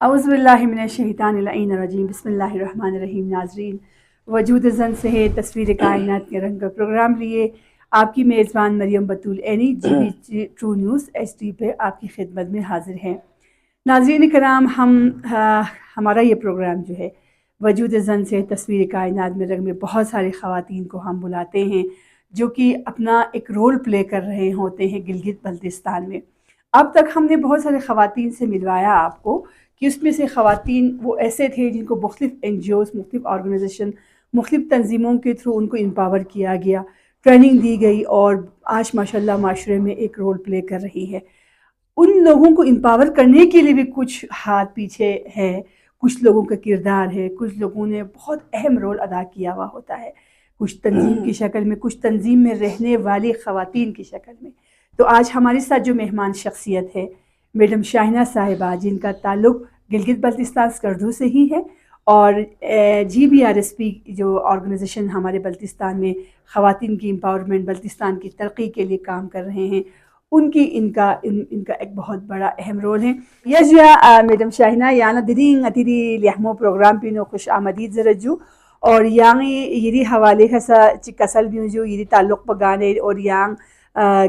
اعوذ باللہ من الشیطان اللعین الرجیم بسم اللہ الرحمن الرحیم. ناظرین، وجود زن سے ہے تصویر کائنات کے رنگ کا پروگرام لیے آپ کی میزبان مریم بطول عینی GB ٹرو نیوز HD پہ آپ کی خدمت میں حاضر ہیں. ناظرین کرام، ہمارا یہ پروگرام جو ہے وجود زن سے تصویر کائنات میں رنگ میں بہت ساری خواتین کو ہم بلاتے ہیں جو کہ اپنا ایک رول پلے کر رہے ہوتے ہیں گلگت بلتستان میں. اب تک ہم نے بہت سارے خواتین سے ملوایا آپ کو کہ اس میں سے خواتین وہ ایسے تھے جن کو مختلف NGOs، مختلف آرگنائزیشن، مختلف تنظیموں کے تھرو ان کو امپاور کیا گیا، ٹریننگ دی گئی اور آج ماشاءاللہ معاشرے میں ایک رول پلے کر رہی ہے. ان لوگوں کو امپاور کرنے کے لیے بھی کچھ ہاتھ پیچھے ہے، کچھ لوگوں کا کردار ہے، کچھ لوگوں نے بہت اہم رول ادا کیا ہوا ہوتا ہے، کچھ تنظیم کی شکل میں، کچھ تنظیم میں رہنے والی خواتین کی شکل میں. تو آج ہمارے ساتھ جو مہمان شخصیت ہے میڈم شاہینہ صاحبہ، جن کا تعلق گلگت بلتستان اسکردو سے ہی ہے، اور GBRSP جو آرگنائزیشن ہمارے بلتستان میں خواتین کی امپاورمنٹ، بلتستان کی ترقی کے لیے کام کر رہے ہیں، ان کا ایک بہت بڑا اہم رول ہے. یجیا میڈم شاہینہ یانا ددین اتیری لیحمو پروگرام پینو خوش آمدید زرجو، اور یانگ یری حوالے خسا چکسل بیوجو یری تعلق پگانے اور یانگ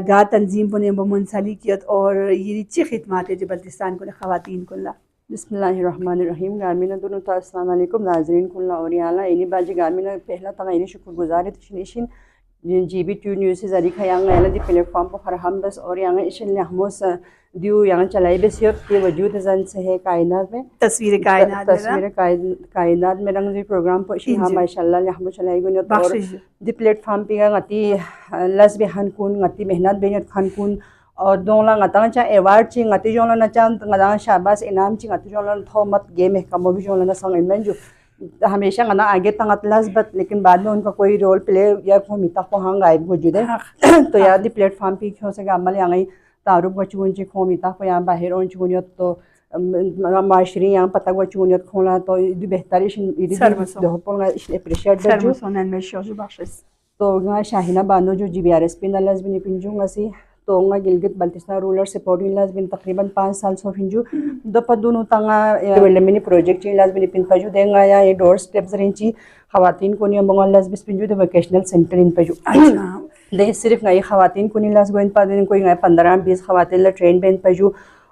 گا تنظیم پنے بمنسلیکیت اور یری چی خدمات ہے جو بلتستان کو خواتین کو اللہ. بسم اللہ الرحمن الرحیم. گارمینہ دونوں تا السلام علیکم ناظرین کو اور یالا اینی باجی گارمینہ پہلا تغیر شکر گزار تشنیشن GB ٹو نیوز سے ذریعہ یانگ ایلا دی پلیٹ فارم پر فراہم بس اور یانگ ایشن لحموس دیو یانگ چلائی بسیت کے وجود زن سے ہے کائنات میں تصویر کائنات میں رنگ دی پروگرام پر اشی ہاں ماشاءاللہ لحمو چلائی گنیت اور دی پلیٹ فارم پہ غتی لس بہن کن غتی محنت بینت خان کن اور دولا غتاں چا ایوارڈ چی غتی جولا نہ چاند غداں شاباس انعام چی غتی جولا تھومت گے محکمہ بھی جولا نہ سنگ علمن جو ہمیشہ غنا آگے تنگت لازبت، لیکن بعد میں ان کا کوئی رول پلے یا قومیتا کو ہاں غائب موجود ہے. تو یاد دی پلیٹ فارم پہ ہو سکے عمل یہاں تعارف وچون چی قومیتا کو یہاں باہر اون چونیت تو معاشری یہاں پتہ وچونیت کھولا تو یہ بہتر اپریشیٹ تو شاہینہ بانو جو GBRSP نہ لازمی پنجوں گا سی تو گلگت بلتستان رولر سپورٹنگ لازمی تقریباً 5 سال سو پنجو دو پدونوں تنگا ڈیولپمنٹ پروجیکٹ چی لازمی پن پجو دیں گا یا یہ ڈور سٹیپس رینچی خواتین کو نہیں بنگال لازمی پنجو دے ویکیشنل سینٹر ان پجو دے صرف نئی خواتین کو نہیں لازمی ان پا دیں کوئی 15-20 خواتین لا ٹرین بین پجو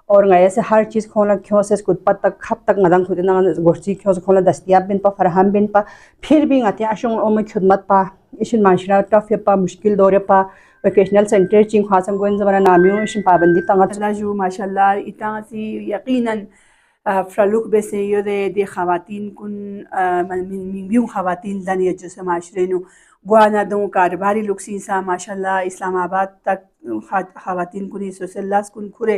اور گئے سے ہر چیز کھولا کیوں سے خود پت تک خب تک مدن خود نہ گوشتی کیوں سے کھولا دستیاب بن پا فراہم بن پا پھر بھی آتے اشون او میں خدمت پا اشن معاشرہ ٹف پا مشکل دور پا ویکیشنل سینٹر چین خاصم گوئن زمانہ نامیوں اشن پابندی تنگت اللہ جو ماشاءاللہ اتنا سی یقیناً فرلوک بے سے یہ دے خواتین کن منگیوں خواتین دنیا جو سے معاشرے نو گوانا دوں کاروباری لکسین سا ماشاءاللہ اسلام آباد تک خواتین کنی سوسیلاس کن کھرے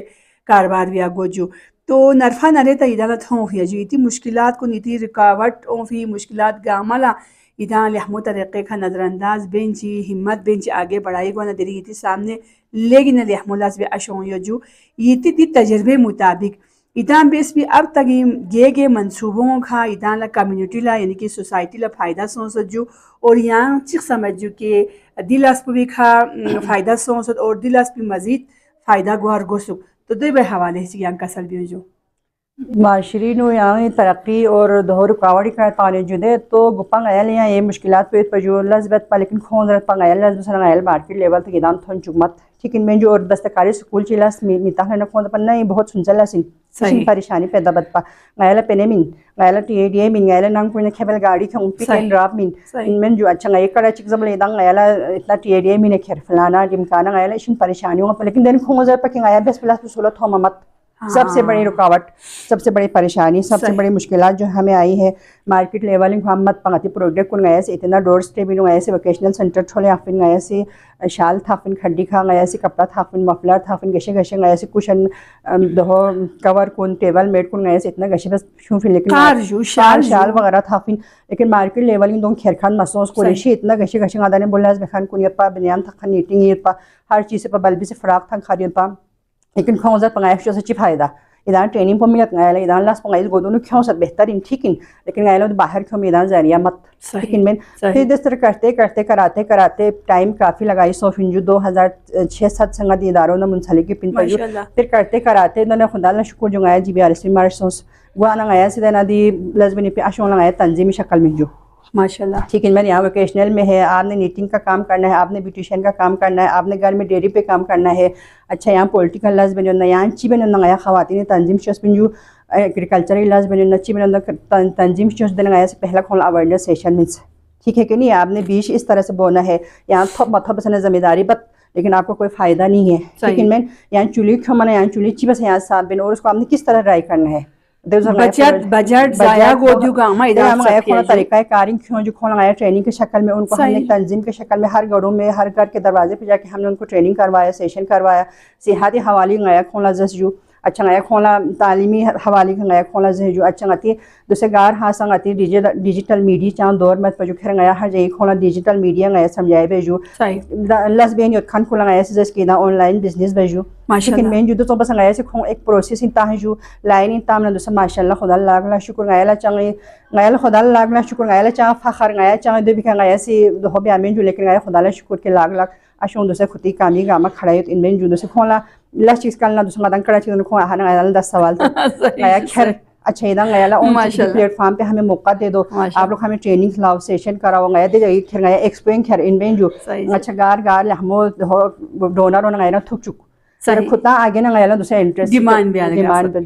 کاروبار ویا گوجو تو نرفا نرے تا ادالت ہوں فی جو ایتی مشکلات کو نیتی رکاوٹ ہوں فی مشکلات گاملا ادان لحمو طریقے کا نظر انداز بینچی ہمت بینچی آگے بڑھائی گوانا دری ایتی سامنے لیکن لحمو لاز بے اشون یجو ایتی دی تجربے مطابق ادان بیس بھی اب تک گے منصوبوں کا ادان لا کمیونٹی لا یعنی کہ سوسائٹی لا فائدہ سونسد جو اور یہاں چک سمجھ جو کہ دل اس پہ بھی کھا فائدہ سونسد اور دل اس پہ مزید فائدہ گوار گوسو تو دے بے حوالے سے یہاں کسل بھی جو معاشری نو یہاں ترقی اور دہو رکاوٹی کا تعلق جدے تو گپا غیل یہاں یہ مشکلات پیت پجو لازبت پا لیکن خون رت پا غیل لازبت سر غیل مارکیٹ لیول تک ادان تھن چکمت ٹھیکن میں جو اور دستکاری سکول چیلاس میتا ہے نکون پا نہیں بہت سنچلا سن پریشانی پیدا بد پا غیل پینے من غیل TADA من غیل نانگ کوئی نکھیبل گاڑی کھوں پک اینڈ ڈراپ من جو اچھا غیل کڑا چک زبل ادان غیل اتنا TADA من کھیر فلانا جمکانا غیل اشن پریشانیوں پا لیکن دین خون زر پا کہ غیل بیس پلاس بسولت ہو ممت سب سے بڑی رکاوٹ، سب سے بڑی پریشانی، سب سے بڑی مشکلات جو ہمیں آئی ہے مارکیٹ لیولنگ محمد پنگتی پروڈکٹ کن گئے سے اتنا ڈور سٹیپ انہوں گئے سے ویکیشنل سینٹر چھولے آفن گئے سے شال تھافن کھڈی کھا گئے سے کپڑا تھافن مفلر تھافن گشے گشے گئے سے کشن دہو کور کن ٹیبل میٹ کن گئے سے اتنا گشے بس شوفن لیکن شال وغیرہ تھافن لیکن مارکیٹ لیولنگ دون کھیرخان مسوس کو ریشی اتنا گشے گشے گادا نے بولا ہے بخان کنیت پا بنیان تھکن نیٹنگ یہ پا ہر چیز پا بلبی سے فراق تھا خاریت پا لیکن کھوزر پنگائش جو سچی فائدہ ادان ٹریننگ پو میت غیلا ادان لاس پو غیل گودونو کیوں ست بہترین ٹھیکن لیکن غیلا باہر کیوں میدان ذریعہ مت ٹھیکن میں پھر دس طرح کرتے کراتے ٹائم کافی لگائی سو فنجو 2006-7 سنگت اداروں نے منسلک پن پجو پھر کرتے کراتے نہ خدا اللہ شکر جو غیا GBRSP مارشوس گوانا غیا سے دینا دی لزبنی پہ اشون لگایا تنظیمی شکل میں جو ماشاء اللہ ٹھیک ہے. میں یہاں ووکیشنل میں ہے, آپ نے نیٹنگ کا کام کرنا ہے, آپ نے بیوٹیشین کا کام کرنا ہے, آپ نے گھر میں ڈیری پہ کام کرنا ہے. اچھا یہاں پولیٹیکل لاز بنے یہاں چی بنے نیا خواتین تنظیم شوز بن جو ایگریکلچرل لاز بنے چی بنے تنظیم شوز دن گیا سے پہلا کھولا اویئرنیس سیشن مینس ٹھیک ہے کہ نہیں. آپ نے بیچ اس طرح سے بونا ہے یہاں تھوپ متھوپ بسنے ذمہ داری بت لیکن آپ کو کوئی فائدہ نہیں ہے. لیکن میں یہاں چولی کیوں منا یہاں چولی چی بس یہاں ساتھ بن اور اس کو آپ نے کس طرح ٹرائی کرنا ہے. بجٹ ضائع گودیو کا ہم ادھر کھولا طریقہ کاری کیوں جو کھولا گیا ٹریننگ کی شکل میں ان کو ہم نے تنظیم کی شکل میں ہر گھروں میں ہر گھر کے دروازے پہ جا کے ہم نے ان کو ٹریننگ کروایا, سیشن کروایا, صحتی حوالی گیا کھولا جس جو اچھا گیا کھولا تعلیمی حوالی گیا کھولا جس جو اچھا گتی دوسرے گار ہاں سنگتی ڈیجیٹل میڈیا چاند دور میں جو کھر گیا ہر جگہ کھولا ڈیجیٹل میڈیا گیا سمجھائے بھیجو لس بین یوت خان کھولا گیا سے جس کی آن لائن بزنس بھیجو لیکن مین جو تو بس گیا سے کھوں ایک پروسیس انتا ہے جو لائن انتا میں دوسرا ماشاء اللہ خدا اللہ شکر گیا چنگی گیا خدا اللہ شکر گیا چاہ فخر گیا چاہ دو بھی گیا سے ہو بھی امین جو لیکن گیا خدا اللہ شکر کے لاگ اشون دوسرے خودی کامی گاما کھڑائی ان میں جو دوسرے کھولا لس چیز کرنا دوسرا مدن کڑا چیز کھوں آہانا گیا 10 سوال گیا خیر اچھا ادھر گیا پلیٹ فارم پہ ہمیں موقع دے دو, آپ لوگ ہمیں ٹریننگ لاؤ سیشن کراؤ گیا دے جائیے پھر گیا ایکسپلین کر ان میں جو اچھا گار ہمو ڈونر ہونا گیا نا تھک چک سر خطا آگے نہ گیا دوسرا انٹرسٹ ڈیمانڈ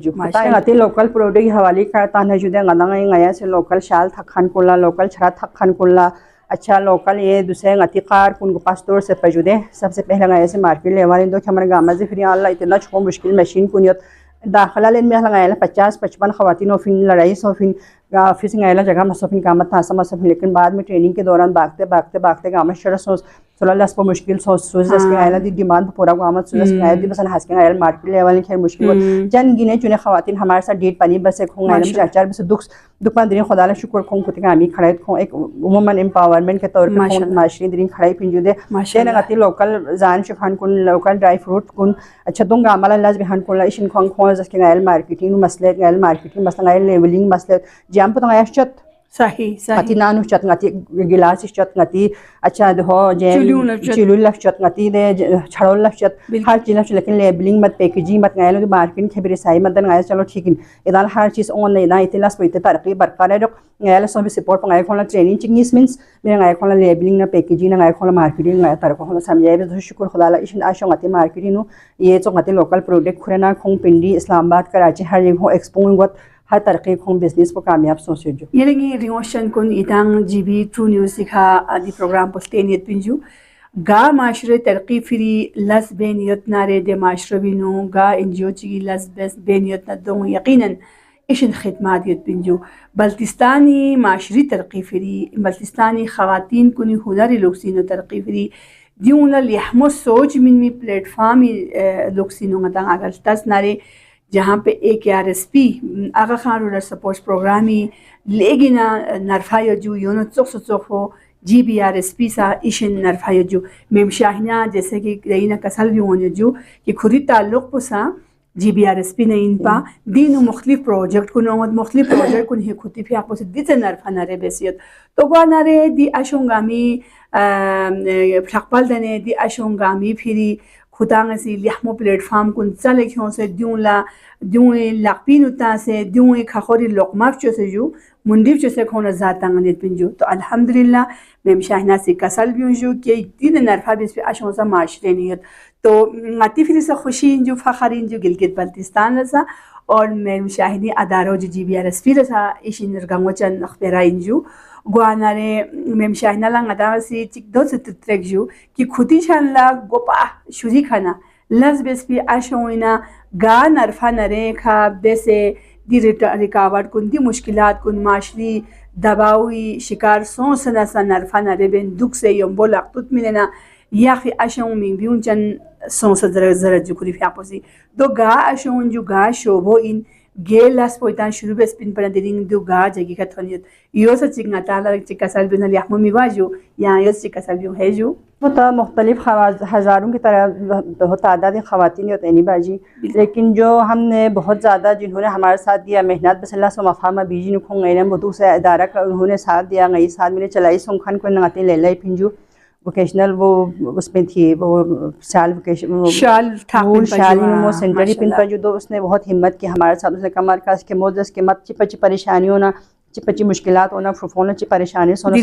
جو خطا آتی لوکل پروڈکٹ حوالی کرتا ہے جو دے گنا گیا سے لوکل شال تھکھن کلا لوکل چھڑا تھکھن کلا اچھا لوکل یہ دوسرے غتی قار کن کو پاستور سے پجودے سب سے پہلے گیا سے مارکیٹ لیوال دو کہ ہمارے گاما سے پھر اللہ اتنا چھو مشکل مشین کنیت داخلہ لین میں لگایا 50-55 خواتین فن لڑائی سوفن آفس گیا جگہ مسوفن کامت تھا مسوفن لیکن بعد میں ٹریننگ کے دوران باغتے گامت شرح سوز صلی اللہ پر مشکل سوز اس کے گیا دی ڈیمانڈ پورا گامت سوز اس کے گیا دی بس ہنس کے گیا مارکیٹ لیول خیر مشکل جن گنے چنے خواتین ہمارے ساتھ ڈیٹ پانی بس ایک ہوں گیا چار بس دکان دن خدا اللہ شکر کھوں کھتے گامی کھڑائی کھوں ایک وومن امپاورمنٹ کے طور پہ کھوں معاشرے دن کھڑائی پنجو دے دینا گاتی لوکل زان شکھان کن لوکل ڈرائی فروٹ کن اچھا دوں گا عمل اللہ بہان کن اشن کھوں کھوں جس کے گیا مارکیٹنگ مسئلے گیا مارکیٹنگ مسئلہ گیا لیولنگ مسئلے جام پتہ گیا چت صحیح گتی نانو چت گتی گلاس چت گتی اچھا ہو چلو لف چت گتی دے چھڑو لف چت ہر چیز لف لیکن لیبلنگ مت پیکیجنگ مت گیا مارکیٹنگ خبر سائی مدن گیا چلو ٹھیک ہے ادھر ہر چیز اون نہیں ادھر اتلاس پہ ترقی برقرار ہے گیا سو بھی سپورٹ گیا کھولا ٹریننگ چنگیس مینس میرا گیا کھولا لیبلنگ نہ پیکیجنگ نہ گیا کھولا مارکیٹنگ گیا ترقی کھولا سمجھائے شکر خدا اللہ اشن آشو گتی مارکیٹنگ یہ تو گتی لوکل پروڈکٹ کھرنا کھوں پنڈی اسلام آباد کراچی ہر جگہ ایکسپو گت ہر ترقی کھوں بزنس کو کامیاب سوچے جو یہ لگی ریوشن کن ادانگ GB ٹرو نیوز سکھا دی پروگرام پستینیت پنجو گا معاشرے ترقی فری لس بینیت نارے دے معاشرے بینو گا NGO چی لس بینیت ندوں یقیناً اشن خدمات یت پنجو بلتستانی معاشری ترقی فری بلتستانی خواتین کنی ہنر لوکسینو ترقی فری دیون لیحمو سوچ من پلیٹ فارم لوکسینو مدن اگر تس نارے جہاں پہ AKRSP آغا خان رولر سپورٹس پروگرامی لیگینا نرفا یجو یونو چوک ہو GBRSP سا ایشن نرفا یجو میم شاہنہ جیسے کہ رئینا کسل بھی ہونے جو کہ خودی تعلق پسا GBRSP نے ان پا دینو مختلف پروجیکٹ کو نومد مختلف پروجیکٹ کو نہیں خودی پھر آپ کو سے دیتے نرفا نرے بیسیت تو گوا نرے دی اشونگامی فلقبال دنے دی اشونگامی پھری خدانگ سی لیحمو پلیٹ فارم کن چلے کھوں سے دیون لقپین اتا سے دیون کھخوری لقماف چو سے جو مندیف چو سے کھونا ذاتاں نیت پنجو تو الحمدللہ میم شاہنہ سے کسل بھی جو کہ دین نرفا بیس پہ اشون سا معاشرے نیت تو غاتی پھر سے خوشی جو فخرین جو گلگت بلتستان رسا اور میم شاہنی ادارو جو GBRSP رسا ایشی نرگانگو چند اخبرائن جو گوانارے میم شاہنہ لنگ ادا سی چک دو سے تترک جو کہ خودی شان لا گوپا شوری کھانا لز بیس پی اشوینا گا نرفا نرے کھا بیسے دی رکاوٹ کن دی مشکلات کن معاشری دباوی شکار سون سنا سا نرفا نرے بین دکھ سے یم بول اقتوت ملنا یا خی اشون من بیون چن سون سا زرد جو کری فی اپوسی دو گا اشون جو گا شوبو ان gel las poitan shuru bes pin para diring du ga jagi ka thoniet yo sa chingna ta la chikasal bin al yahmu miwaju ya yo chikasal bin heju ہوتا مختلف ہزاروں کی طرح تعداد خواتین ہوتے ہیں باجی، لیکن جو ہم نے بہت زیادہ جنہوں نے ہمارے ساتھ دیا محنت بس اللہ سے مفہوم بیجی نکھوں گئے وہ دوسرے ادارہ کا انہوں نے ساتھ دیا گئی ساتھ میں نے چلائی سنکھن کو نگاتے لے لائی پھنجو ووکیشنل وہ اس میں تھی وہ شال ووکیشن شال وہ سینٹری پن پر جو اس نے بہت ہمت کی ہمارے ساتھ اس نے کمر کس کے موزس کے مت چپچی پریشانی ہونا چپچی مشکلات ہونا فون چی پریشانی سونا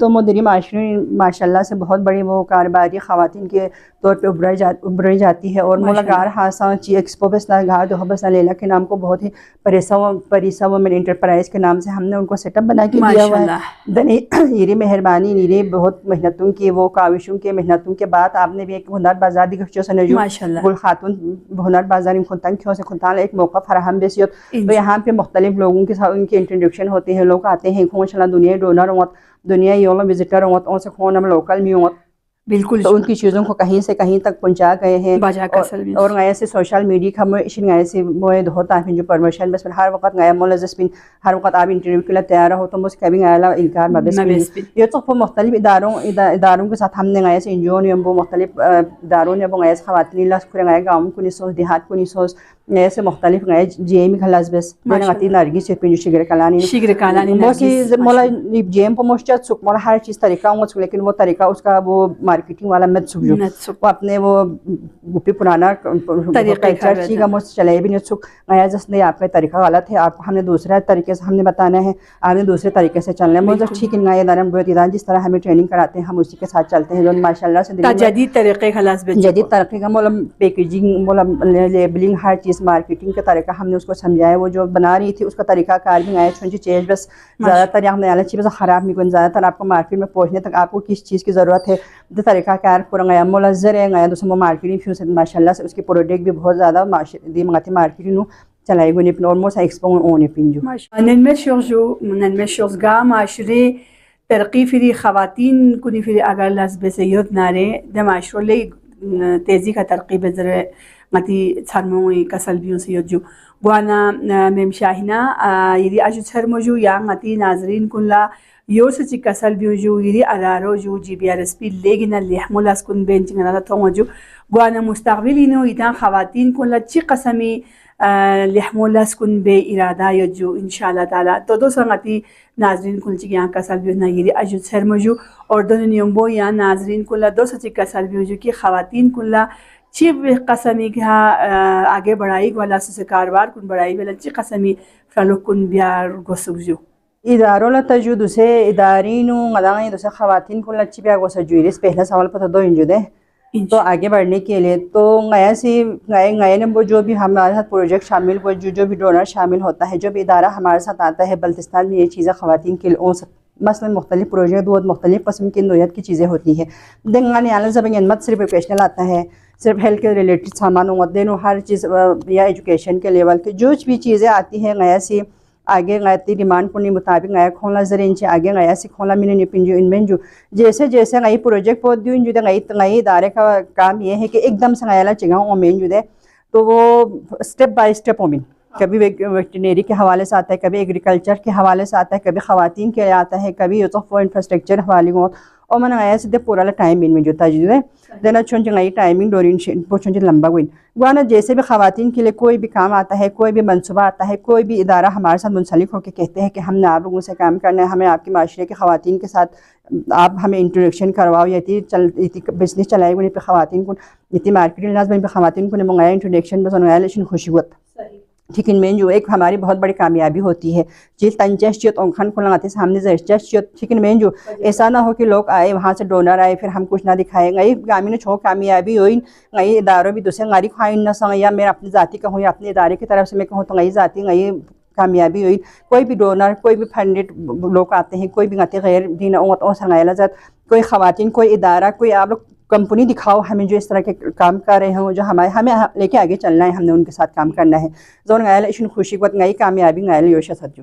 تو مدیری معاشرے ماشاء اللہ سے بہت بڑی وہ کاروباری خواتین کے طور پہ ابھری جاتی ہے اور ملگار ہاساں چی ایکسپو بس گھار دو بس لیلا کے نام کو بہت ہی پریسا وومن انٹرپرائز کے نام سے ہم نے ان کو سیٹ اپ بنا کے دیا ہوا ہے دنی نیری مہربانی نیری بہت محنتوں کی وہ کاوشوں کے محنتوں کے بعد آپ نے بھی ایک ہنر بازار دی گفچو سنجو گل خاتون ہنر بازار ان خنتن کیوں سے خنتان ایک موقع فراہم بیسیت تو یہاں پہ مختلف لوگوں کے ساتھ ان کی انٹروڈکشن ہوتی ہے لوگ آتے ہیں کھون چلا دنیا ڈونر ہوت دنیا یوم وزٹر ہوت ان سے کھون ہم لوکل میں ہوت بالکل تو ان کی چیزوں کو کہیں سے کہیں تک پہنچا گئے ہیں اور گئے سے سوشل میڈیا کا مشن گئے سے موئے ہوتا ہے جو پرموشن بس ہر وقت گیا مولزس بن ہر وقت آپ انٹرویو کے لیے تیار ہو تو مجھ کبھی گیا انکار مبس یہ تو مختلف اداروں کے ساتھ ہم نے گئے سے انجو نے وہ مختلف اداروں نے وہ گئے سے خواتین لاس کھلے گئے گاؤں کو نہیں سوچ دیہات کو نہیں سوچ گئے سے مختلف گئے جی ایم خلاص بس میں نے نرگی سے پنجو شگر کلانی موسی مولا جی ایم کو مشجد سک مولا ہر چیز طریقہ ہوں لیکن وہ طریقہ اس کا وہ مارکیٹنگ والا مت سک جو وہ اپنے وہ گپی پرانا کلچر چی کا مجھ چلے بھی نہیں سک گیا جس نے آپ کا طریقہ غلط ہے آپ ہم نے دوسرے طریقے سے ہم نے بتانا ہے آپ نے دوسرے طریقے سے چلنا ہے مجھے ٹھیک ہے گئے ادارے بہت ادارے جس طرح ہمیں ٹریننگ کراتے ہیں ہم اسی کے ساتھ چلتے ہیں جو ماشاء اللہ سے جدید طریقے خلاص جدید طریقے کا مولا پیکیجنگ مولا لیبلنگ ہر چیز مارکیٹنگ کا طریقہ ہم نے اس کو سمجھایا وہ جو بنا رہی تھی اس کا طریقہ کار بھی آیا چھوٹی چیز بس زیادہ تر ہم نے چیز خراب نہیں کوئی زیادہ تر آپ کو مارکیٹ میں پہنچنے تک آپ کو کس چیز کی ضرورت ہے جو طریقہ کار پورا گیا ملزر ہے گیا دوسرا مارکیٹنگ فیوز ماشاء اللہ سے اس کی پروڈکٹ بھی بہت زیادہ مارکیٹنگ چلائی گئی نپن اور ایکسپو اون پنجو ننمے شوزگاہ معاشرے ترقی فری خواتین کنی فری اگر لازب سید نارے د معاشرے لے تیزی کا ترقی بذرے متی چھرموئی کسل بیوں سے جو گوانا میم شاہینہ یری اجو چھرمو یا متی ناظرین کنلا یو سچی کسل بیوں جو یری ادارو جو G B R S P لیگن لیحمولاس کن بینچنگ نالا تھونگو جو گوانا مستقبلینو ایتان خواتین کنلا چی قسمی لیحمولاس کن بے ارادہ یو جو انشاءاللہ تعالی تو دو سنگتی ناظرین کن چی یہاں کسل بیوں نا یری اجو چھرمو جو اور دونوں نیمبو یا ناظرین کنلا دو سچی کسل بیوں جو کی خواتین کنلا چی قسمی کا آگے بڑھائی والا سے کاروبار کن بڑھائی والا چی قسمی فلو کن بیار گوسک جو اداروں لا تجو دوسرے ادارین غداں دوسرے خواتین کو لچی بیاگ وسا جوئرس پہلا سوال پتہ دو انجو دے تو آگے بڑھنے کے لیے تو نیا سے نئے نمبر جو بھی ہمارے ساتھ پروجیکٹ شامل ہو جو بھی ڈونر شامل ہوتا ہے جو بھی ادارہ ہمارے ساتھ آتا ہے بلتستان میں یہ چیزیں خواتین کے لیے مثلا مختلف پروجیکٹ بہت مختلف قسم کی نوعیت کی چیزیں ہوتی ہیں دنگانے عالم زبان مت صرف ایجوکیشنل آتا ہے صرف ہیلتھ کے ریلیٹڈ سامان دینوں ہر چیز یا ایجوکیشن کے لیول کے جو بھی چیزیں آتی ہیں نیا سے آگے غیرتی ڈیمانڈ کو نہیں مطابق نیا کھولا زرین سے آگے نیا سے کھولا میں نے پنجو ان میں جو جیسے جیسے نئی پروجیکٹ پہنچ دیوں جو نئی ادارے کا کام یہ ہے کہ ایک دم سے نیا چگاؤں اومین جو دے تو وہ اسٹیپ بائی اسٹیپ اومین کبھی ویٹرنری کے حوالے سے آتا ہے کبھی ایگریکلچر کے حوالے سے آتا ہے کبھی خواتین کے لیے آتا ہے کبھی انفراسٹرکچر حوالے کو اور میں نیا سے دے پورا ٹائم ان میں جو تجربے دینا چھون نئی ٹائمنگ ڈورین چھون لمبا گوئن گوانا جیسے بھی خواتین کے لیے کوئی بھی کام آتا ہے کوئی بھی منصوبہ آتا ہے کوئی بھی ادارہ ہمارے ساتھ منسلک ہو کے کہتے ہیں کہ ہم نے آپ لوگوں سے کام کرنا ہے ہمیں آپ کے معاشرے کے خواتین کے ساتھ آپ ہمیں انٹروڈکشن کرواؤ یا بزنس چلائے گا پہ خواتین کو اتنی مارکیٹنگ لاز میں خواتین کو نے منگایا انٹروڈکشن بس منگایا لیکن خوشی ہوتا ٹھیک ان میں جو ایک ہماری بہت بڑی کامیابی ہوتی ہے چیز تنچیت اونکھن کو لگاتے سامنے زرچیت ٹھیک ان میں جو ایسا نہ ہو کہ لوگ آئے وہاں سے ڈونر آئے پھر ہم کچھ نہ دکھائیں گئی گامی نے چھو کامیابی ہوئی نئی اداروں بھی دوسرے غاری خواہن نہ سنگ یا میں اپنی ذاتی کہوں یا اپنے ادارے کی طرف سے میں کہوں تو نئی ذاتی نئی کامیابی ہوئی کوئی بھی ڈونر کوئی بھی فنڈڈ لوگ آتے ہیں کوئی بھی آتے غیر دین او سنگائلہ ذات کوئی خواتین کوئی ادارہ کوئی آپ لوگ کمپنی دکھاؤ ہمیں جو اس طرح کے کام کر رہے ہوں جو ہمیں لے کے آگے چلنا ہے ہم نے ان کے ساتھ کام کرنا ہے زون غائل اشن خوشی کو نئی کامیابی غائل یوشا سجو